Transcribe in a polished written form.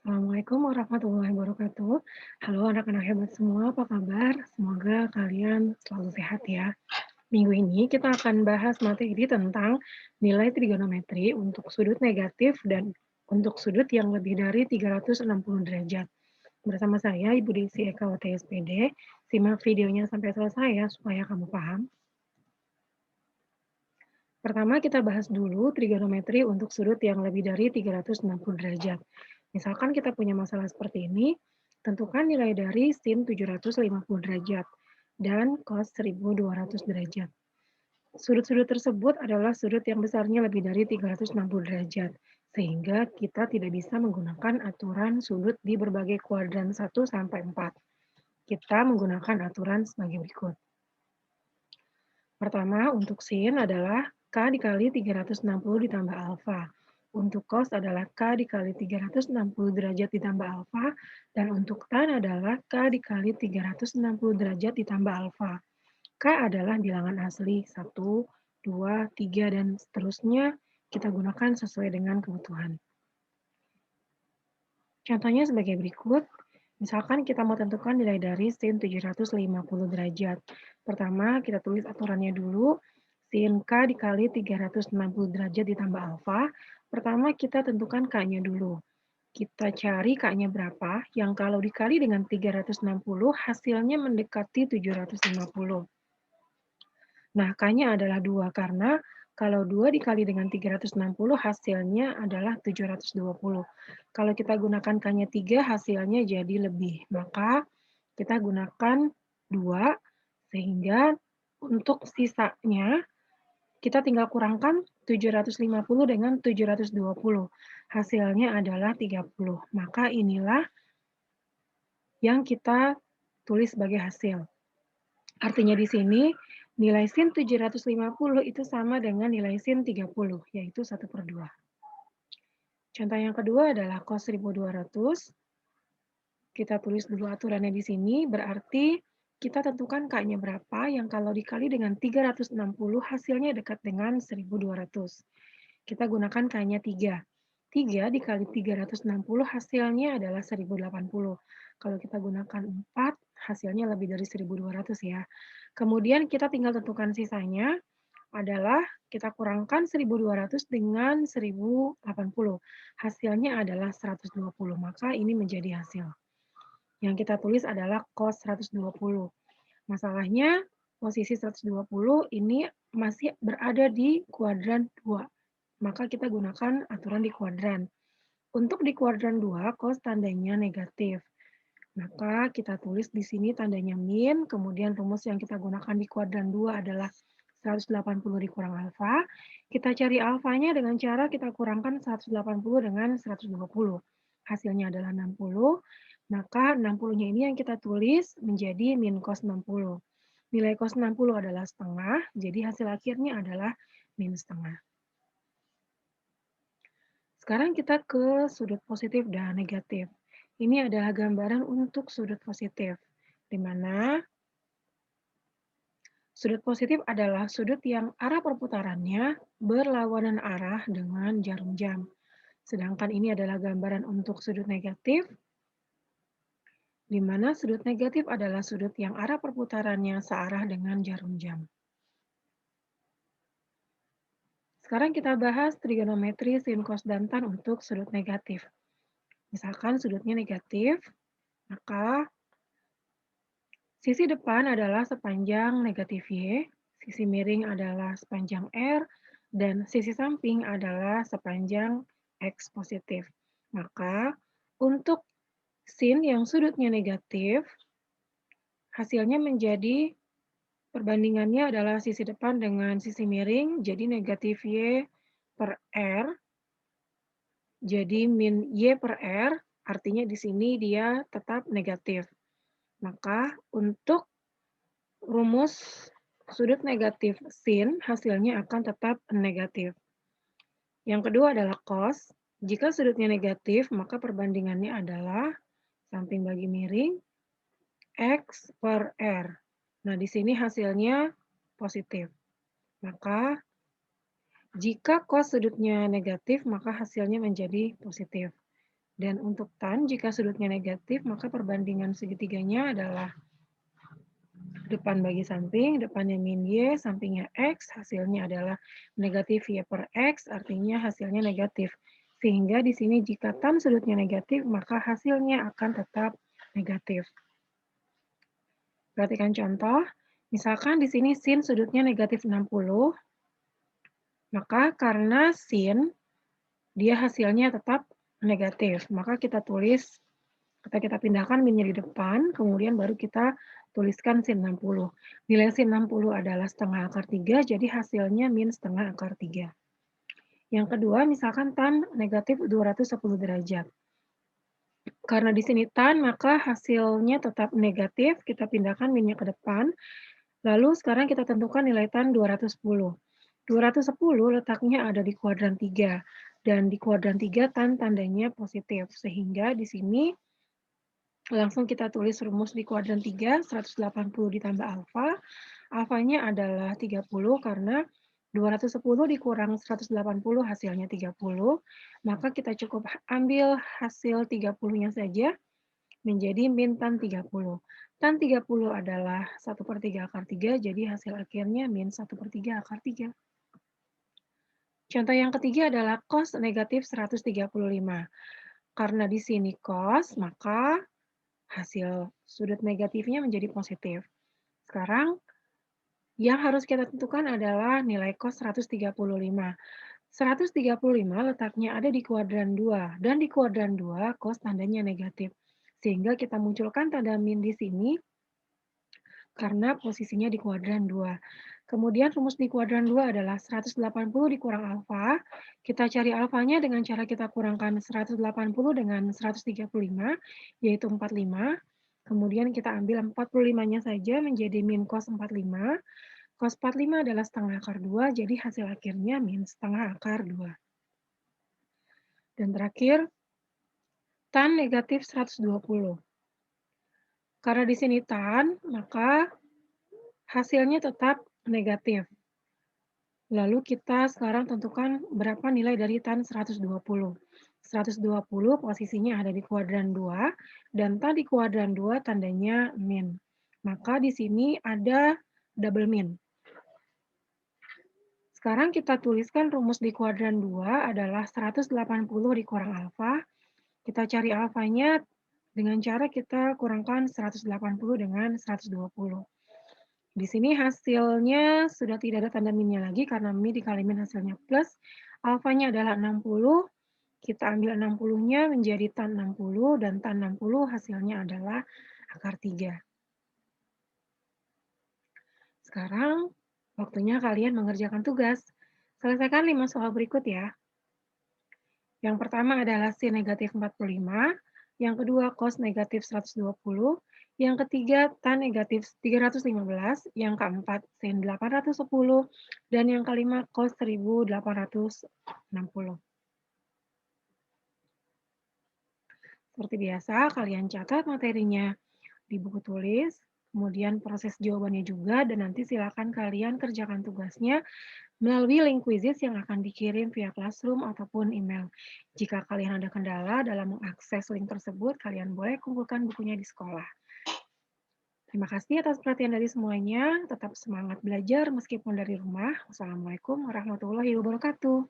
Assalamualaikum warahmatullahi wabarakatuh. Halo anak-anak hebat semua, apa kabar? Semoga kalian selalu sehat ya. Minggu ini kita akan bahas materi tentang nilai trigonometri untuk sudut negatif dan untuk sudut yang lebih dari 360 derajat. Bersama saya, Ibu Desi Eka WTSPD. Simak videonya sampai selesai ya, supaya kamu paham. Pertama, kita bahas dulu trigonometri untuk sudut yang lebih dari 360 derajat. Misalkan kita punya masalah seperti ini, tentukan nilai dari sin 750 derajat dan cos 1200 derajat. Sudut-sudut tersebut adalah sudut yang besarnya lebih dari 360 derajat, sehingga kita tidak bisa menggunakan aturan sudut di berbagai kuadran 1 sampai 4. Kita menggunakan aturan sebagai berikut. Pertama, untuk sin adalah K dikali 360 ditambah alfa. Untuk cos adalah K dikali 360 derajat ditambah alfa. Dan untuk tan adalah K dikali 360 derajat ditambah alfa. K adalah bilangan asli 1, 2, 3, dan seterusnya kita gunakan sesuai dengan kebutuhan. Contohnya sebagai berikut. Misalkan kita mau tentukan nilai dari sin 750 derajat. Pertama, kita tulis aturannya dulu. Sin K dikali 360 derajat ditambah alfa. Pertama, kita tentukan K-nya dulu. Kita cari K-nya berapa, yang kalau dikali dengan 360, hasilnya mendekati 750. Nah, K-nya adalah 2, karena kalau 2 dikali dengan 360 hasilnya adalah 720. Kalau kita gunakan K-nya 3 hasilnya jadi lebih. Maka kita gunakan 2 sehingga untuk sisanya kita tinggal kurangkan 750 dengan 720. Hasilnya adalah 30. Maka inilah yang kita tulis sebagai hasil. Artinya di sini nilai sin 750 itu sama dengan nilai sin 30, yaitu 1/2. Contoh yang kedua adalah cos 1200. Kita tulis dulu aturannya di sini, berarti kita tentukan K-nya berapa, yang kalau dikali dengan 360 hasilnya dekat dengan 1200. Kita gunakan K-nya 3. 3 dikali 360 hasilnya adalah 1080. Kalau kita gunakan 4, hasilnya lebih dari 1200 ya. Kemudian kita tinggal tentukan sisanya adalah kita kurangkan 1200 dengan 1080. Hasilnya adalah 120, maka ini menjadi hasil. Yang kita tulis adalah cos 120. Masalahnya posisi 120 ini masih berada di kuadran 2. Maka kita gunakan aturan di kuadran. Untuk di kuadran 2, cos tandanya negatif. Maka kita tulis di sini tandanya min, kemudian rumus yang kita gunakan di kuadran 2 adalah 180 dikurang alfa. Kita cari alfanya dengan cara kita kurangkan 180 dengan 120. Hasilnya adalah 60, maka 60-nya ini yang kita tulis menjadi min cos 60. Nilai cos 60 adalah setengah, jadi hasil akhirnya adalah min setengah. Sekarang kita ke sudut positif dan negatif. Ini adalah gambaran untuk sudut positif, di mana sudut positif adalah sudut yang arah perputarannya berlawanan arah dengan jarum jam. Sedangkan ini adalah gambaran untuk sudut negatif, di mana sudut negatif adalah sudut yang arah perputarannya searah dengan jarum jam. Sekarang kita bahas trigonometri sin, cos, dan tan untuk sudut negatif. Misalkan sudutnya negatif, maka sisi depan adalah sepanjang negatif Y, sisi miring adalah sepanjang R, dan sisi samping adalah sepanjang X positif. Maka untuk sin yang sudutnya negatif, hasilnya menjadi perbandingannya adalah sisi depan dengan sisi miring, jadi negatif Y per R, jadi min Y per R, artinya di sini dia tetap negatif. Maka untuk rumus sudut negatif sin, hasilnya akan tetap negatif. Yang kedua adalah cos. Jika sudutnya negatif, maka perbandingannya adalah samping bagi miring X per R. Nah, di sini hasilnya positif. Maka jika cos sudutnya negatif, maka hasilnya menjadi positif. Dan untuk tan, jika sudutnya negatif, maka perbandingan segitiganya adalah depan bagi samping, depannya min Y, sampingnya X, hasilnya adalah negatif Y per X, artinya hasilnya negatif. Sehingga di sini jika tan sudutnya negatif, maka hasilnya akan tetap negatif. Perhatikan contoh, misalkan di sini sin sudutnya negatif 60, maka karena sin, dia hasilnya tetap negatif. Maka kita pindahkan minnya di depan, kemudian baru kita tuliskan sin 60. Nilai sin 60 adalah setengah akar 3, jadi hasilnya min setengah akar 3. Yang kedua, misalkan tan negatif 210 derajat. Karena di sini tan, maka hasilnya tetap negatif, kita pindahkan minnya ke depan. Lalu sekarang kita tentukan nilai tan 210. 210 letaknya ada di kuadran 3, dan di kuadran 3 tan tandanya positif, sehingga di sini langsung kita tulis rumus di kuadran 3, 180 ditambah alfa. Alfanya adalah 30 karena 210 dikurang 180 hasilnya 30. Maka kita cukup ambil hasil 30-nya saja menjadi min tan 30. Tan 30 adalah 1/3 akar 3, jadi hasil akhirnya min 1/3 akar 3. Contoh yang ketiga adalah cos negatif 135. Karena di sini cos, maka hasil sudut negatifnya menjadi positif. Sekarang yang harus kita tentukan adalah nilai cos 135. 135 letaknya ada di kuadran 2, dan di kuadran 2 cos tandanya negatif. Sehingga kita munculkan tanda min di sini karena posisinya di kuadran 2. Kemudian rumus di kuadran 2 adalah 180 dikurang alfa. Kita cari alfanya dengan cara kita kurangkan 180 dengan 135, yaitu 45. Kemudian kita ambil 45-nya saja menjadi min cos 45. Cos 45 adalah setengah akar 2, jadi hasil akhirnya min setengah akar 2. Dan terakhir, tan negatif 120. Karena di sini tan, maka hasilnya tetap negatif. Lalu kita sekarang tentukan berapa nilai dari tan 120. 120 posisinya ada di kuadran 2, dan tan di kuadran 2 tandanya min. Maka di sini ada double min. Sekarang kita tuliskan rumus di kuadran 2 adalah 180 dikurang alfa. Kita cari alfanya dengan cara kita kurangkan 180 dengan 120. Di sini hasilnya sudah tidak ada tanda minnya lagi karena min dikali min hasilnya plus. Alfanya adalah 60. Kita ambil 60-nya menjadi tan 60, dan tan 60 hasilnya adalah akar 3. Sekarang waktunya kalian mengerjakan tugas. Selesaikan 5 soal berikut ya. Yang pertama adalah sin negatif 45, yang kedua cos negatif 120, yang ketiga tan negatif 315, yang keempat sin 810, dan yang kelima cos 1860. Seperti biasa, kalian catat materinya di buku tulis, kemudian proses jawabannya juga, dan nanti silakan kalian kerjakan tugasnya melalui link quizzes yang akan dikirim via Classroom ataupun email. Jika kalian ada kendala dalam mengakses link tersebut, kalian boleh kumpulkan bukunya di sekolah. Terima kasih atas perhatian dari semuanya. Tetap semangat belajar meskipun dari rumah. Wassalamualaikum warahmatullahi wabarakatuh.